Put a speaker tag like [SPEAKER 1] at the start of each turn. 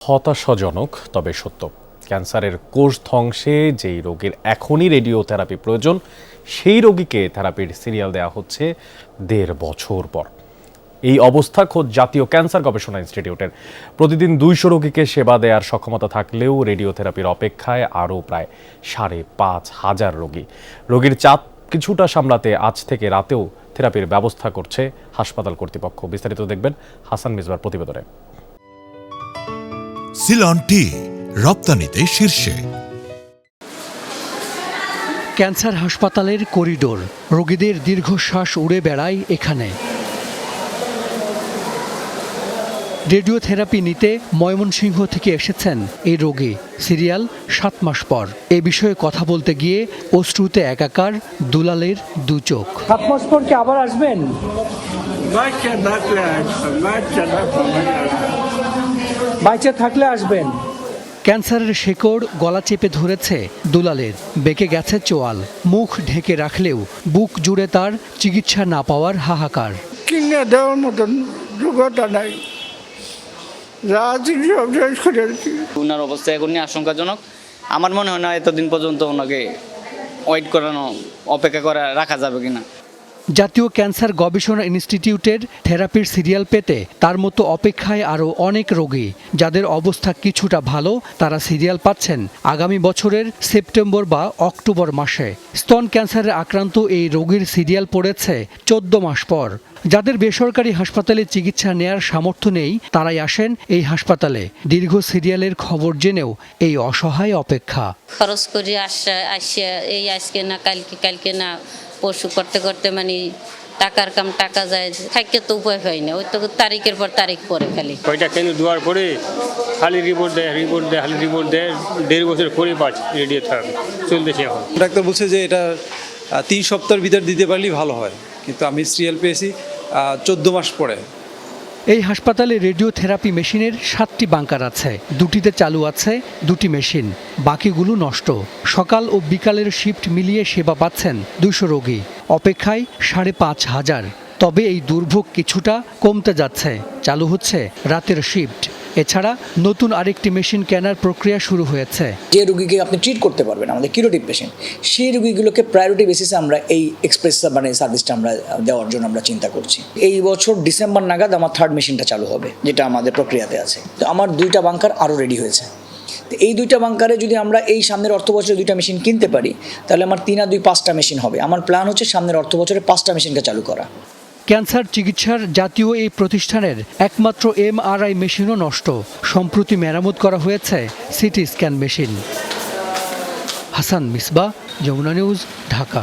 [SPEAKER 1] হতাশাজনক তবে সত্য, ক্যান্সারের কোষ ধ্বংসে যেই রোগীর এখনই রেডিওথেরাপি প্রয়োজন সেই রোগীকে থেরাপির সিরিয়াল দেওয়া হচ্ছে ১.৫ বছর পর। এই অবস্থা খোদ জাতীয় ক্যান্সার গবেষণা ইনস্টিটিউটের। প্রতিদিন ২০০ রোগীকে সেবা দেওয়ার সক্ষমতা থাকলেও রেডিওথেরাপির অপেক্ষায় আরও প্রায় ৫,৫০০ রোগী। রোগীর চাপ কিছুটা সামলাতে আজ থেকে রাতেও থেরাপির ব্যবস্থা করছে হাসপাতাল কর্তৃপক্ষ। বিস্তারিত দেখবেন হাসান মিসবার প্রতিবেদনে।
[SPEAKER 2] সিলন টি রপ্তানিতে শীর্ষে।
[SPEAKER 3] ক্যান্সার হাসপাতালের করিডোর, রোগীদের দীর্ঘশ্বাস উড়ে বেড়ায় এখানে। রেডিওথেরাপি নিতে ময়মনসিংহ থেকে এসেছেন এই রোগী, সিরিয়াল ৭ মাস পর। এ বিষয়ে কথা বলতে গিয়ে অশ্রুতে একাকার দুলালের দু চোখ।
[SPEAKER 4] ৭ মাস পর কি আবার আসবেন? বাইচে থাকলে আসবেন।
[SPEAKER 3] ক্যান্সারের শেকড় গলা চেপে ধরেছে দুলালের, বেঁকে গেছে চোয়াল। মুখ ঢেকে রাখলেও বুক জুড়ে তার চিকিৎসা না পাওয়ার হাহাকার।
[SPEAKER 5] কিনে দেওয়ার মতন যোগ্যতা নাই, যা চিকিৎসা শেষ করেছি।
[SPEAKER 6] ওনার অবস্থা এখন আশঙ্কাজনক। আমার মনে হয় না এতদিন পর্যন্ত ওনাকে ওয়েট করানো, অপেক্ষা করা রাখা যাবে কিনা।
[SPEAKER 3] জাতীয় ক্যান্সার গবেষণা ইনস্টিটিউটের থেরাপির সিরিয়াল পেতে তার মতো অপেক্ষায় আরও অনেক রোগী। যাদের অবস্থা কিছুটা ভালো তারা সিরিয়াল পাচ্ছেন আগামী বছরের সেপ্টেম্বর বা অক্টোবর মাসে। স্তন ক্যান্সারে আক্রান্ত এই রোগীর সিরিয়াল পড়েছে ১৪ মাস পর। যাদের বেসরকারি হাসপাতালে চিকিৎসা নেয়ার সামর্থ্য নেই তারাই আসেন এই হাসপাতালে। দীর্ঘ সিরিয়ালের খবর জেনেও এই অসহায় অপেক্ষা।
[SPEAKER 7] খরচ করে আসছে এই আজকে না কালকে না পশু করতে করতে মানে টাকার কাম টাকা যায়, থাকতে তো উপায় হয় না। ওই তো তারিখের পর তারিখ পরে খালি
[SPEAKER 8] কয়টা কেন দেওয়ার পরে খালি রিপোর্ট দেয় খালি রিপোর্ট দেয়। ১.৫ বছর করে পাচ্ছি রেডিওথেরাপি চলতেছে। এখন
[SPEAKER 9] ডাক্তার বলছে যে এটা ৩ সপ্তাহের ভিতর দিতে পারলেই ভালো হয়, কিন্তু আমি সিরিয়াল পেয়েছি ১৪ মাস পরে।
[SPEAKER 3] এই হাসপাতালে রেডিওথেরাপি মেশিনের ৭টি বাঙ্কার আছে। দুটিতে চালু আছে ২টি মেশিন, বাকিগুলো নষ্ট। সকাল ও বিকালের শিফট মিলিয়ে সেবা পাচ্ছেন ২০০ রোগী, অপেক্ষায় ৫,৫০০। তবে এই দুর্ভোগ কিছুটা কমতে যাচ্ছে, চালু হচ্ছে রাতের শিফট। এছাড়া নতুন আরেকটি মেশিন কেনার প্রক্রিয়া শুরু হয়েছে।
[SPEAKER 10] যে রোগীকে আপনি ট্রিট করতে পারবেন, আমাদের কিউরেটিভ পেশেন্ট, সেই রোগীগুলোকে প্রায়োরিটি বেসিসে আমরা এই এক্সপ্রেস সার্ভিসটা আমরা দেওয়ার জন্য আমরা চিন্তা করছি। এই বছর ডিসেম্বর নাগাদ আমার 3rd মেশিনটা চালু হবে, যেটা আমাদের প্রক্রিয়াতে আছে। তো আমার 2টা বাঙ্কার আরও রেডি হয়েছে। তো এই 2টা বাঙ্কারে যদি আমরা এই সামনের অর্থ বছরে 2টা মেশিন কিনতে পারি তাহলে আমার 3 আর 2 5টা মেশিন হবে। আমার প্ল্যান হচ্ছে সামনের অর্থ বছরে 5টা মেশিনকে চালু করা।
[SPEAKER 3] ক্যান্সার চিকিৎসার জাতীয় এই প্রতিষ্ঠানের একমাত্র MRI মেশিনও নষ্ট। সম্প্রতি মেরামত করা হয়েছে CT scan machine. Hasan Misbah, Jamuna news, Dhaka.